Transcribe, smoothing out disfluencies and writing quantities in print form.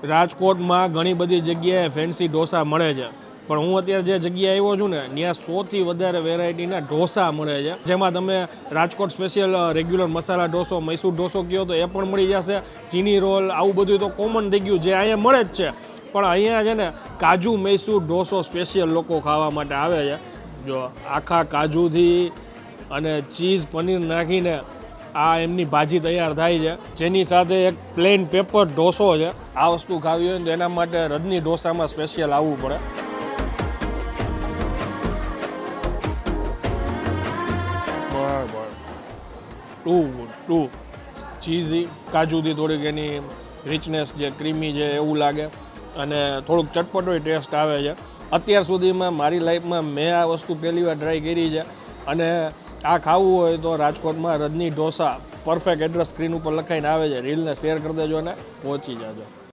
રાજકોટમાં ઘણી બધી જગ્યાએ ફેન્સી ઢોસા મળે છે, પણ હું અત્યારે જે જગ્યાએ આવ્યો છું ને ત્યાં 100થી વધારે વેરાયટીના ઢોસા મળે છે, જેમાં તમે રાજકોટ સ્પેશિયલ રેગ્યુલર મસાલા ઢોસો, મૈસૂર ઢોસો કહો તો એ પણ મળી જશે, ચીની રોલ, આવું બધું તો કોમન થઈ ગયું જે અહીંયા મળે જ છે. પણ અહીંયા છે ને કાજુ મૈસૂર ઢોસો સ્પેશિયલ લોકો ખાવા માટે આવે છે. જો આખા કાજુથી અને ચીઝ પનીર નાખીને આ એમની ભાજી તૈયાર થાય છે, જેની સાથે એક પ્લેન પેપર ઢોસો છે. આ વસ્તુ ખાવી હોય ને તો એના માટે રજની ઢોસામાં સ્પેશિયલ આવવું પડે. બરાબર, ટુ ચીઝી, કાજુથી થોડીક એની રિચનેસ જે ક્રીમી છે એવું લાગે અને થોડુંક ચટપટો ટેસ્ટ આવે છે. અત્યાર સુધીમાં મારી લાઈફમાં મેં આ વસ્તુ પહેલી વાર ટ્રાય કરી છે અને આ ખાવું હોય તો રાજકોટમાં રજની ઢોસા, પરફેક્ટ એડ્રેસ સ્ક્રીન ઉપર લખાઈને આવે છે, રીલને શેર કરી દેજો અને પહોંચી જાજો.